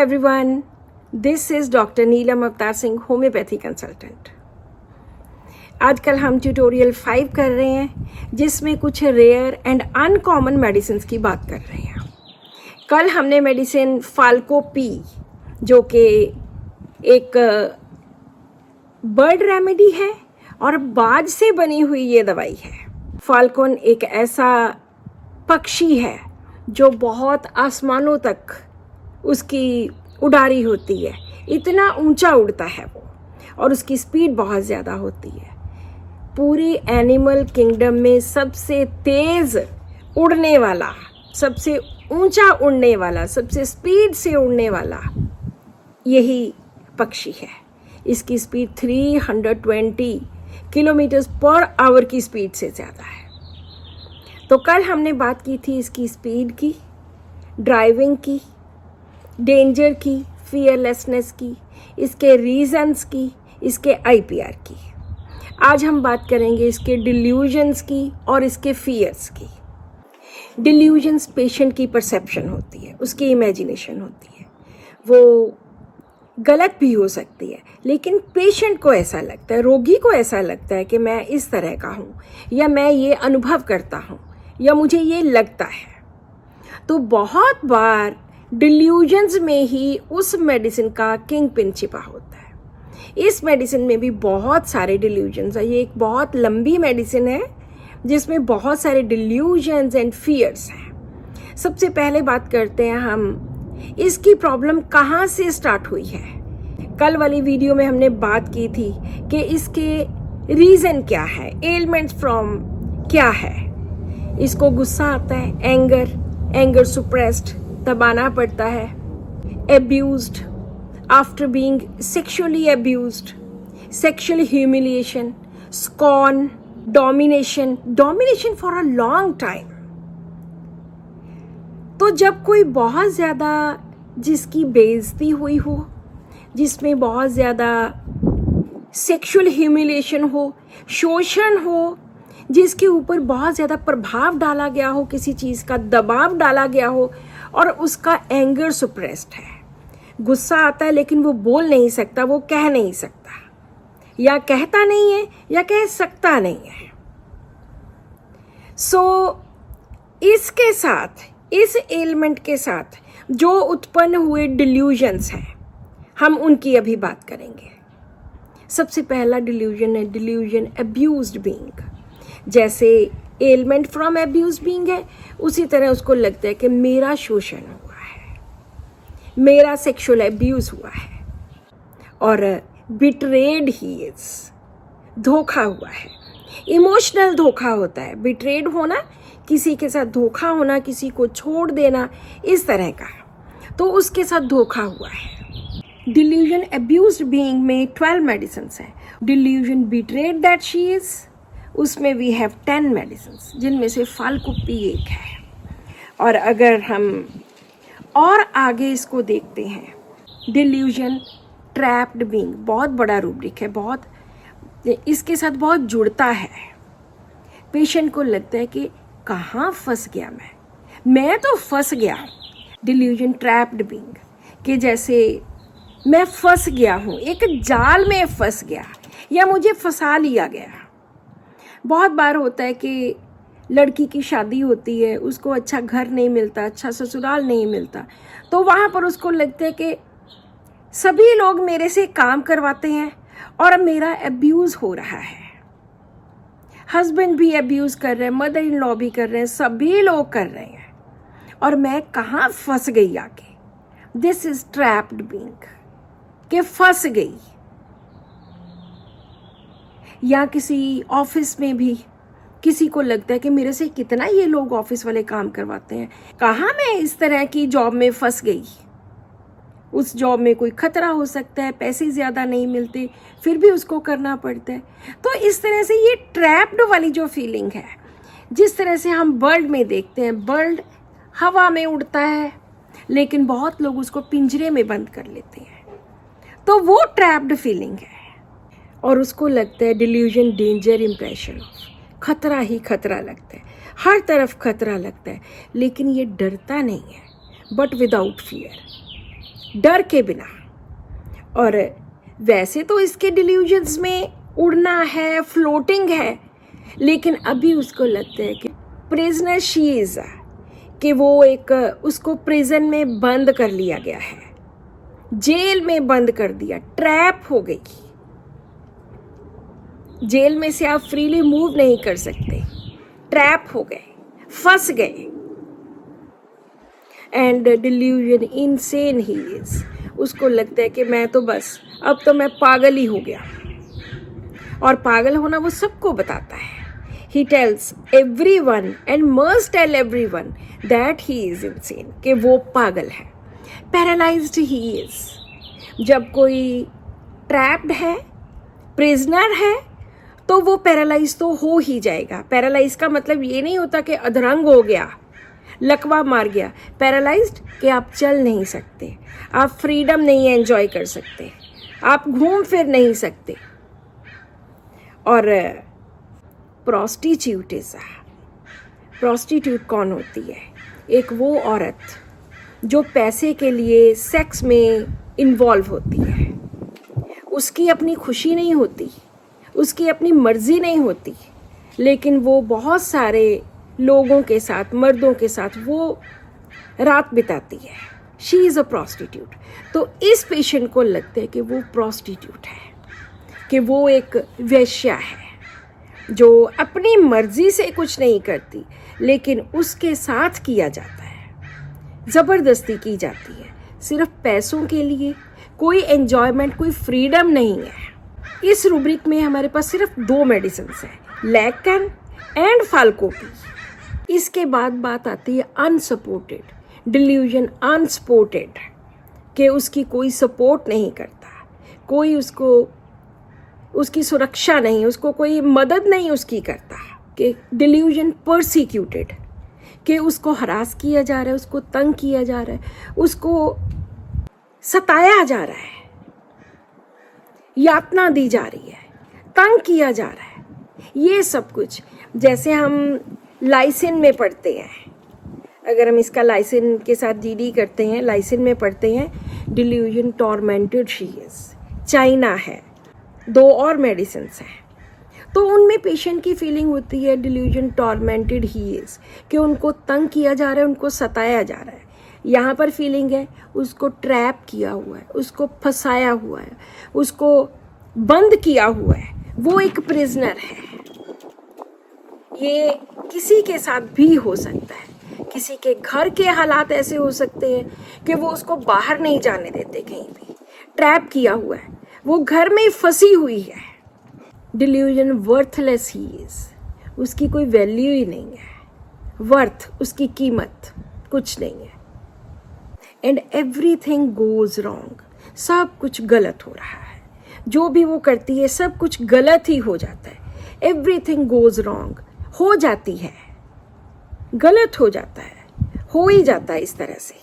everyone, this is Dr. Neelam Avtar Singh, homeopathy consultant. आजकल हम tutorial 5 कर रहे हैं जिसमें कुछ रेयर एंड अनकॉमन मेडिसिन की बात कर रहे हैं। कल हमने मेडिसिन फाल्को पी जो कि एक बर्ड रेमेडी है और बाज से बनी हुई ये दवाई है। फाल्कन एक ऐसा पक्षी है जो बहुत आसमानों तक उसकी उड़ारी होती है, इतना ऊंचा उड़ता है वो, और उसकी स्पीड बहुत ज़्यादा होती है। पूरी एनिमल किंगडम में सबसे तेज़ उड़ने वाला, सबसे ऊंचा उड़ने वाला, सबसे स्पीड से उड़ने वाला यही पक्षी है। इसकी स्पीड 320 किलोमीटर पर आवर की स्पीड से ज़्यादा है। तो कल हमने बात की थी इसकी स्पीड की, ड्राइविंग की, डेंजर की, फियरलेसनेस की, इसके रीजंस की, इसके आईपीआर की। आज हम बात करेंगे इसके डिल्यूजन्स की और इसके फियर्स की। डिल्यूजन्स पेशेंट की परसेप्शन होती है, उसकी इमेजिनेशन होती है, वो गलत भी हो सकती है, लेकिन पेशेंट को ऐसा लगता है, रोगी को ऐसा लगता है कि मैं इस तरह का हूँ, या मैं ये अनुभव करता हूँ, या मुझे ये लगता है। तो बहुत बार डिल्यूजन्स में ही उस मेडिसिन का किंग पिन छिपा होता है। इस मेडिसिन में भी बहुत सारे डिल्यूजन्स हैं। ये एक बहुत लंबी मेडिसिन है जिसमें बहुत सारे डिल्यूजन्स एंड फियर्स हैं। सबसे पहले बात करते हैं हम इसकी प्रॉब्लम कहाँ से स्टार्ट हुई है। कल वाली वीडियो में हमने बात की थी कि इसके रीज़न क्या है, एलिमेंट्स फ्रॉम क्या है। इसको गुस्सा आता है, एंगर सुप्रेस्ड, दबाना पड़ता है, abused after being sexually abused, sexual humiliation, scorn, domination for a long time. तो जब कोई बहुत ज़्यादा जिसकी बेइज्जती हुई हो, जिसमें बहुत ज़्यादा सेक्सुअल ह्यूमिलिएशन हो, शोषण हो, जिसके ऊपर बहुत ज़्यादा प्रभाव डाला गया हो, किसी चीज़ का दबाव डाला गया हो, और उसका एंगर सुप्रेस्ड है, गुस्सा आता है लेकिन वो बोल नहीं सकता, वो कह नहीं सकता, या कहता नहीं है या कह सकता नहीं है। इसके साथ, इस एलिमेंट के साथ जो उत्पन्न हुए डिल्यूजन्स हैं, हम उनकी अभी बात करेंगे। सबसे पहला डिल्यूजन है डिल्यूजन अब्यूज्ड बीइंग। जैसे एलिमेंट फ्रॉम अब्यूज बीइंग है, उसी तरह उसको लगता है कि मेरा शोषण हुआ है, मेरा सेक्सुअल अब्यूज हुआ है, और बिट्रेड ही इज, धोखा हुआ है। इमोशनल धोखा होता है, बिट्रेड होना, किसी के साथ धोखा होना, किसी को छोड़ देना, इस तरह का, तो उसके साथ धोखा हुआ है। डिल्यूजन अब्यूज्ड बीइंग में 12 मेडिसिन है। Delusion betrayed that she is, उसमें वी हैव 10 मेडिसिन, जिनमें से फाल्को पी एक है। और अगर हम और आगे इसको देखते हैं, डिल्यूजन ट्रैप्ड बीइंग बहुत बड़ा रूब्रिक है, बहुत इसके साथ बहुत जुड़ता है। पेशेंट को लगता है कि कहाँ फंस गया मैं तो फंस गया। डिल्यूजन ट्रैप्ड बीइंग कि जैसे मैं फंस गया हूँ, एक जाल में फंस गया, या मुझे फंसा लिया गया। बहुत बार होता है कि लड़की की शादी होती है, उसको अच्छा घर नहीं मिलता, अच्छा ससुराल नहीं मिलता, तो वहाँ पर उसको लगता है कि सभी लोग मेरे से काम करवाते हैं और अब मेरा अब्यूज़ हो रहा है। हस्बैंड भी अब्यूज़ कर रहे हैं, मदर इन लॉ भी कर रहे हैं, सभी लोग कर रहे हैं, और मैं कहाँ फंस गई आके। दिस इज़ ट्रैप्ड बीइंग कि फंस गई। या किसी ऑफिस में भी किसी को लगता है कि मेरे से कितना ये लोग ऑफिस वाले काम करवाते हैं, कहाँ मैं इस तरह की जॉब में फंस गई। उस जॉब में कोई खतरा हो सकता है, पैसे ज़्यादा नहीं मिलते, फिर भी उसको करना पड़ता है। तो इस तरह से ये ट्रैप्ड वाली जो फीलिंग है, जिस तरह से हम बर्ड में देखते हैं, बर्ड हवा में उड़ता है लेकिन बहुत लोग उसको पिंजरे में बंद कर लेते हैं, तो वो ट्रैप्ड फीलिंग है। और उसको लगता है डिल्यूजन डेंजर इम्प्रेशन, खतरा ही खतरा लगता है, हर तरफ खतरा लगता है, लेकिन ये डरता नहीं है, बट विदाउट फियर। डर के बिना। और वैसे तो इसके डिल्यूजन्स में उड़ना है, फ्लोटिंग है, लेकिन अभी उसको लगता है कि प्रिजनर शी इज, कि वो एक उसको प्रिजन में बंद कर लिया गया है, जेल में बंद कर दिया, ट्रैप हो गई। जेल में से आप फ्रीली मूव नहीं कर सकते, ट्रैप हो गए, फंस गए। And delusion insane he is, उसको लगता है कि मैं तो बस अब तो मैं पागल ही हो गया। और पागल होना वो सबको बताता है। He tells everyone and must tell everyone that he is insane, कि वो पागल है। Paralyzed he is, जब कोई ट्रैप्ड है, प्रिजनर है, तो वो पैरालाइज तो हो ही जाएगा। पैरालाइज का मतलब ये नहीं होता कि अधरंग हो गया, लकवा मार गया। पैरालाइज्ड कि आप चल नहीं सकते, आप फ्रीडम नहीं एंजॉय कर सकते, आप घूम फिर नहीं सकते। और प्रोस्टिट्यूट कौन होती है? एक वो औरत जो पैसे के लिए सेक्स में इन्वॉल्व होती है। उसकी अपनी खुशी नहीं होती, उसकी अपनी मर्जी नहीं होती, लेकिन वो बहुत सारे लोगों के साथ, मर्दों के साथ वो रात बिताती है। She is a prostitute. तो इस पेशेंट को लगता है कि वो प्रोस्टिट्यूट है, कि वो एक वेश्या है जो अपनी मर्जी से कुछ नहीं करती, लेकिन उसके साथ किया जाता है, ज़बरदस्ती की जाती है, सिर्फ पैसों के लिए। कोई एन्जॉयमेंट, कोई फ्रीडम नहीं है। इस रूब्रिक में हमारे पास सिर्फ 2 मेडिसिन हैं, लैकेन एंड फाल्कोपी। इसके बाद बात आती है अनसपोर्टेड डिल्यूजन, अनसपोर्टेड, कि उसकी कोई सपोर्ट नहीं करता, कोई उसकी सुरक्षा नहीं, उसको कोई मदद नहीं उसकी करता। कि डिल्यूजन परसिक्यूटेड, कि उसको हरास किया जा रहा है, उसको तंग किया जा रहा है, उसको सताया जा रहा है, यातना दी जा रही है, तंग किया जा रहा है। ये सब कुछ जैसे हम लाइसिन में पढ़ते हैं, अगर हम इसका लाइसिन के साथ जीडी करते हैं, लाइसिन में पढ़ते हैं delusion tormented she is. China है, 2 और मेडिसिन्स हैं, तो उनमें पेशेंट की फीलिंग होती है डिल्यूजन टॉर्मेंटेड ही इज, कि उनको तंग किया जा रहा है, उनको सताया जा रहा है। यहाँ पर फीलिंग है उसको ट्रैप किया हुआ है, उसको फंसाया हुआ है, उसको बंद किया हुआ है, वो एक प्रिजनर है। ये किसी के साथ भी हो सकता है, किसी के घर के हालात ऐसे हो सकते हैं कि वो उसको बाहर नहीं जाने देते, कहीं भी ट्रैप किया हुआ है, वो घर में फंसी हुई है। डिल्यूजन वर्थलेस ही इज, उसकी कोई वैल्यू ही नहीं है, वर्थ, उसकी कीमत कुछ नहीं है। एंड एवरीथिंग गोज रॉन्ग, सब कुछ गलत हो रहा है, जो भी वो करती है सब कुछ गलत ही हो जाता है। एवरीथिंग गोज रॉन्ग, हो जाती है, गलत हो जाता है, हो ही जाता है इस तरह से।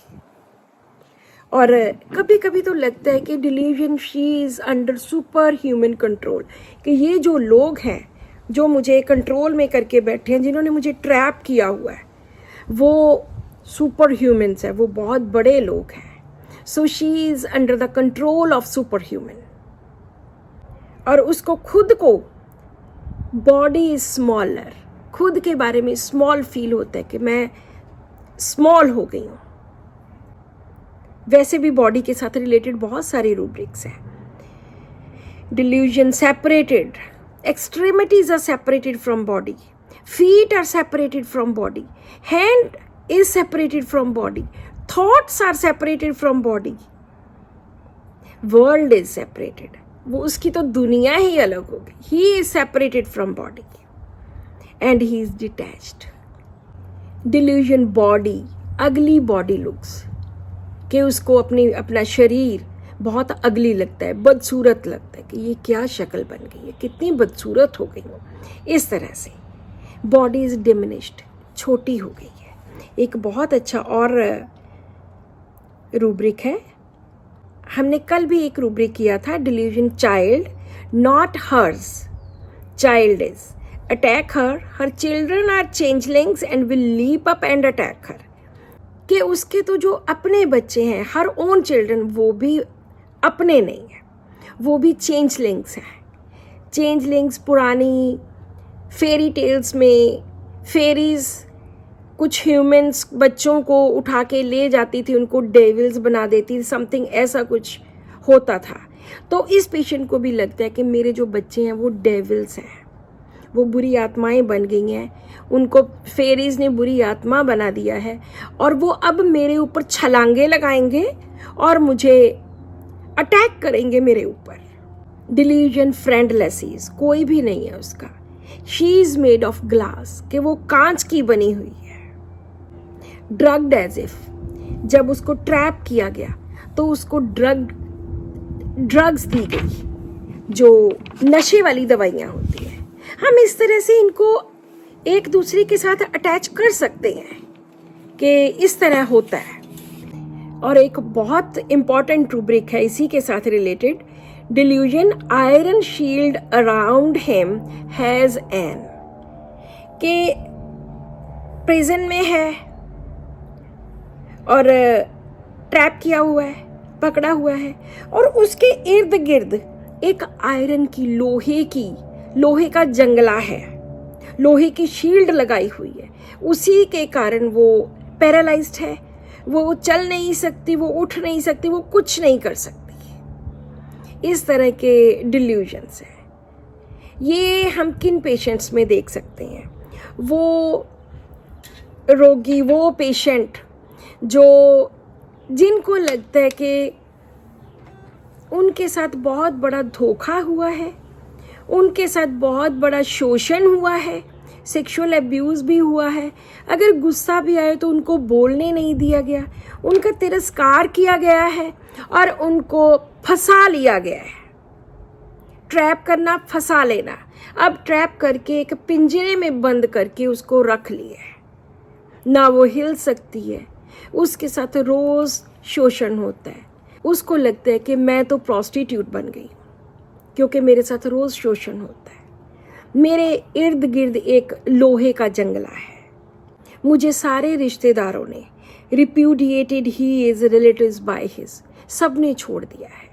और कभी कभी तो लगता है कि delusion she is under super human control, कि ये जो लोग हैं जो मुझे कंट्रोल में करके बैठे हैं, जिन्होंने मुझे ट्रैप किया हुआ है, वो सुपर ह्यूमन्स है, वो बहुत बड़े लोग हैं। So she is under the control of super human. और उसको खुद को बॉडी इज स्मॉलर, खुद के बारे में स्मॉल फील होता है कि मैं स्मॉल हो गई हूँ। वैसे भी बॉडी के साथ रिलेटेड बहुत सारी रूब्रिक्स हैं। Delusion separated, extremities are separated from body, feet are separated from body, hand is separated from body, thoughts are separated from body, world is separated, वो उसकी तो दुनिया ही अलग हो गई। He is separated from body and he is detached. Delusion body, ugly body looks, कि उसको अपना शरीर बहुत अगली लगता है, बदसूरत लगता है, कि ये क्या शक्ल बन गई है, कितनी बदसूरत हो गई हूँ, इस तरह से। बॉडी इज डिमिनिश्ड, छोटी हो गई है। एक बहुत अच्छा और रूब्रिक है, हमने कल भी एक रूब्रिक किया था, delusion child, not hers, child is, attack her, her children are changelings and will leap up and attack her. कि उसके तो जो अपने बच्चे हैं, हर ओन चिल्ड्रन, वो भी अपने नहीं हैं, वो भी चेंजलिंग्स हैं। चेंजलिंग्स पुरानी फेरी टेल्स में फेरीज कुछ ह्यूमंस बच्चों को उठा के ले जाती थी, उनको डेविल्स बना देती थी, समथिंग ऐसा कुछ होता था। तो इस पेशेंट को भी लगता है कि मेरे जो बच्चे हैं वो डेविल्स हैं, वो बुरी आत्माएं बन गई हैं, उनको फेरीज ने बुरी आत्मा बना दिया है और वो अब मेरे ऊपर छलांगे लगाएंगे और मुझे अटैक करेंगे मेरे ऊपर। डिल्यूजन फ्रेंडलेस, कोई भी नहीं है उसका। She is made of glass, कि वो कांच की बनी हुई है। ड्रग्ड एज इफ, जब उसको ट्रैप किया गया तो उसको ड्रग्स दी गई, जो नशे वाली दवाइयाँ होती हैं। हम इस तरह से इनको एक दूसरे के साथ अटैच कर सकते हैं कि इस तरह होता है। और एक बहुत इम्पॉर्टेंट रूब्रिक है इसी के साथ related, delusion iron shield around him has an, के प्रिजन में है और ट्रैप किया हुआ है, पकड़ा हुआ है, और उसके इर्द गिर्द एक आयरन की लोहे का जंगला है, लोहे की शील्ड लगाई हुई है। उसी के कारण वो पैरालाइज्ड है, वो चल नहीं सकती, वो उठ नहीं सकती, वो कुछ नहीं कर सकती। इस तरह के डिल्यूजन्स हैं। ये हम किन पेशेंट्स में देख सकते हैं? वो रोगी, वो पेशेंट जिनको लगता है कि उनके साथ बहुत बड़ा धोखा हुआ है, उनके साथ बहुत बड़ा शोषण हुआ है, सेक्सुअल अब्यूज़ भी हुआ है। अगर गुस्सा भी आए तो उनको बोलने नहीं दिया गया, उनका तिरस्कार किया गया है और उनको फंसा लिया गया है। ट्रैप करना, फंसा लेना। अब ट्रैप करके एक पिंजरे में बंद करके उसको रख लिया है, ना वो हिल सकती है, उसके साथ रोज़ शोषण होता है। उसको लगता है कि मैं तो प्रॉस्टिट्यूट बन गई क्योंकि मेरे साथ रोज़ शोषण होता है। मेरे इर्द गिर्द एक लोहे का जंगला है। मुझे सारे रिश्तेदारों ने repudiated he is relatives by his, सब ने छोड़ दिया है,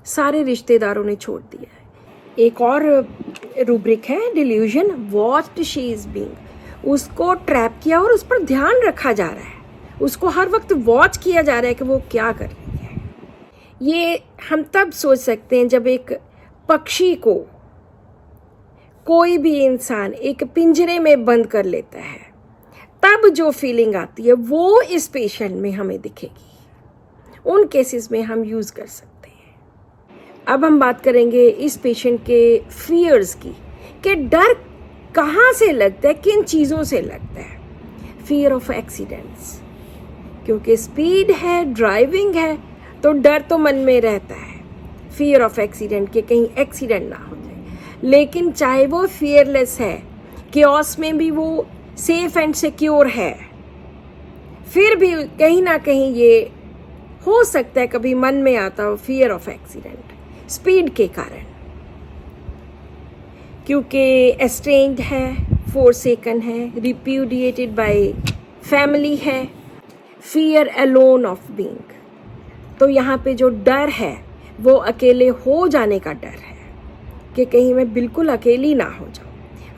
सारे रिश्तेदारों ने छोड़ दिया है। एक और रूब्रिक है delusion watched she is being, उसको ट्रैप किया और उस पर ध्यान रखा जा रहा है, उसको हर वक्त वॉच किया जा रहा है कि वो क्या कर रही है। ये हम तब सोच सकते हैं जब एक पक्षी को कोई भी इंसान एक पिंजरे में बंद कर लेता है, तब जो फीलिंग आती है वो इस पेशेंट में हमें दिखेगी। उन केसेस में हम यूज़ कर सकते हैं। अब हम बात करेंगे इस पेशेंट के फियर्स की, कि डर कहाँ से लगता है, किन चीज़ों से लगता है। फियर ऑफ एक्सीडेंट्स, क्योंकि स्पीड है, ड्राइविंग है, तो डर तो मन में रहता है। फियर ऑफ एक्सीडेंट, के कहीं एक्सीडेंट ना हो जाए। लेकिन चाहे वो फियरलेस है, केओस में भी वो सेफ एंड सिक्योर है, फिर भी कहीं ना कहीं ये हो सकता है कभी मन में आता हो फियर ऑफ एक्सीडेंट स्पीड के कारण, क्योंकि एस्ट्रेंज्ड है, फोरसेकन है, रिप्यूडिएटेड बाय फैमिली है, फियर अलोन ऑफ बीइंग। तो यहाँ पे जो डर है वो अकेले हो जाने का डर है, कि कहीं मैं बिल्कुल अकेली ना हो जाऊँ,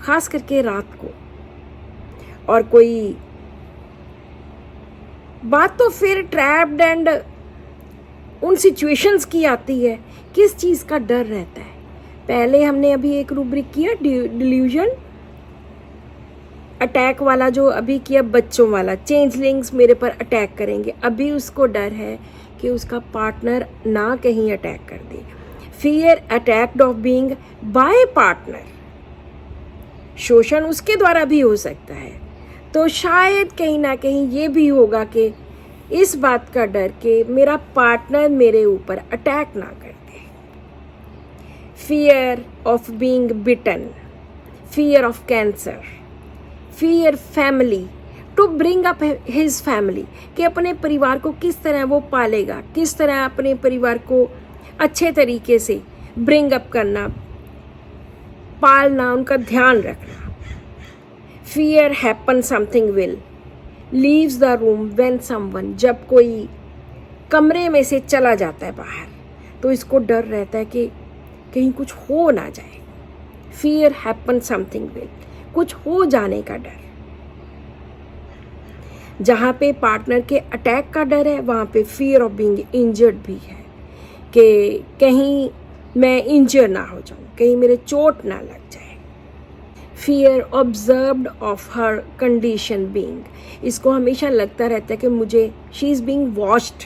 ख़ास करके रात को। और कोई बात तो फिर ट्रैप्ड एंड उन सिचुएशंस की आती है, किस चीज़ का डर रहता है। पहले हमने अभी एक रूब्रिक किया डिल्यूजन अटैक वाला, जो अभी किया बच्चों वाला, चेंजलिंग्स मेरे पर अटैक करेंगे। अभी उसको डर है कि उसका पार्टनर ना कहीं अटैक कर दे। Fear attacked of being by partner, शोषण उसके द्वारा भी हो सकता है, तो शायद कहीं ना कहीं ये भी होगा कि इस बात का डर कि मेरा पार्टनर मेरे ऊपर अटैक ना कर दे। Fear of being beaten, fear of cancer, fear family to bring up his family, कि अपने परिवार को किस तरह वो पालेगा, किस तरह अपने परिवार को अच्छे तरीके से ब्रिंग अप करना, पालना, उनका ध्यान रखना। Fear happen something will, leaves the room when someone, जब कोई कमरे में से चला जाता है बाहर, तो इसको डर रहता है कि कहीं कुछ हो ना जाए। फियर हैपन समथिंग विल, कुछ हो जाने का डर। जहाँ पे पार्टनर के अटैक का डर है, वहाँ पे फियर ऑफ बीइंग इंजर्ड भी है, कि कहीं मैं इंजर ना हो जाऊँ, कहीं मेरे चोट ना लग जाए। Fear observed of her condition being, इसको हमेशा लगता रहता है कि मुझे शी इज़ बीइंग वॉच्ड,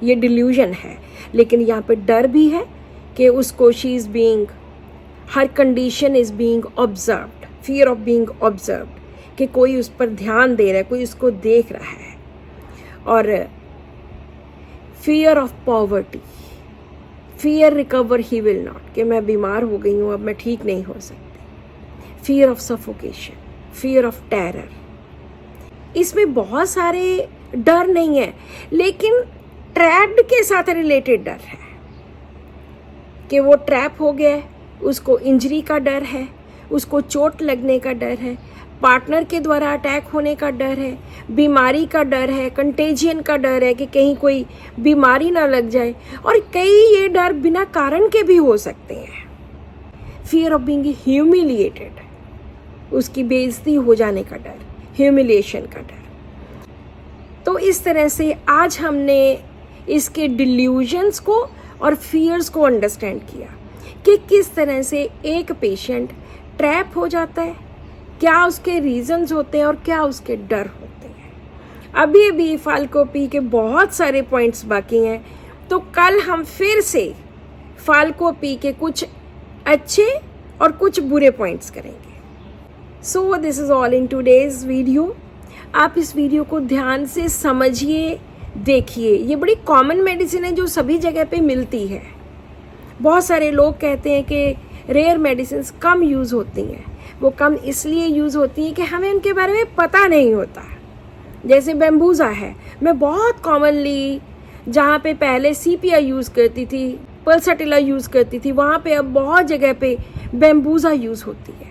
ये डिल्यूजन है, लेकिन यहाँ पे डर भी है कि उसको she is being, her condition is being observed, fear of being observed, कि कोई उस पर ध्यान दे रहा है, कोई उसको देख रहा है। और fear of poverty, fear recover he will not, कि मैं बीमार हो गई हूँ, अब मैं ठीक नहीं हो सकती। Fear of suffocation, fear of terror, इसमें बहुत सारे डर नहीं है, लेकिन ट्रैप्ड के साथ रिलेटेड डर है, कि वो ट्रैप हो गया है, उसको इंजरी का डर है, उसको चोट लगने का डर है, पार्टनर के द्वारा अटैक होने का डर है, बीमारी का डर है, कंटेजियन का डर है कि कहीं कोई बीमारी ना लग जाए, और कई ये डर बिना कारण के भी हो सकते हैं। फियर ऑफ बीइंग ह्यूमिलिएटेड, उसकी बेइज्जती हो जाने का डर, ह्यूमिलिएशन का डर। तो इस तरह से आज हमने इसके डिल्यूजन्स को और फियर्स को अंडरस्टैंड किया कि किस तरह से एक पेशेंट ट्रैप हो जाता है, क्या उसके रीजंस होते हैं और क्या उसके डर होते हैं। अभी भी फाल्को पी के बहुत सारे पॉइंट्स बाकी हैं, तो कल हम फिर से फाल्को पी के कुछ अच्छे और कुछ बुरे पॉइंट्स करेंगे। So this is all in today's video. आप इस वीडियो को ध्यान से समझिए, देखिए। ये बड़ी कॉमन मेडिसिन है जो सभी जगह पे मिलती है। बहुत सारे लोग कहते हैं कि रेयर मेडिसिन कम यूज़ होती हैं। वो कम इसलिए यूज़ होती हैं कि हमें उनके बारे में पता नहीं होता। जैसे बैम्बूजा है, मैं बहुत कॉमनली जहाँ पे पहले सीपिया यूज़ करती थी, पल्साटिला यूज़ करती थी, वहाँ पे अब बहुत जगह पे बैम्बूजा यूज़ होती है।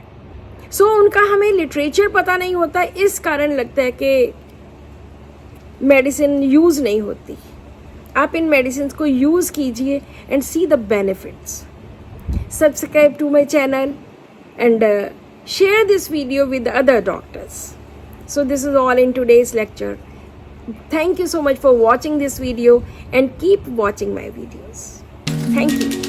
सो उनका हमें लिटरेचर पता नहीं होता, इस कारण लगता है कि मेडिसिन यूज़ नहीं होती। आप इन मेडिसिन को यूज़ कीजिए and see the benefits. Subscribe to my channel and share this video with other doctors. So this is all in today's lecture. Thank you so much for watching this video and keep watching my videos. Thank you.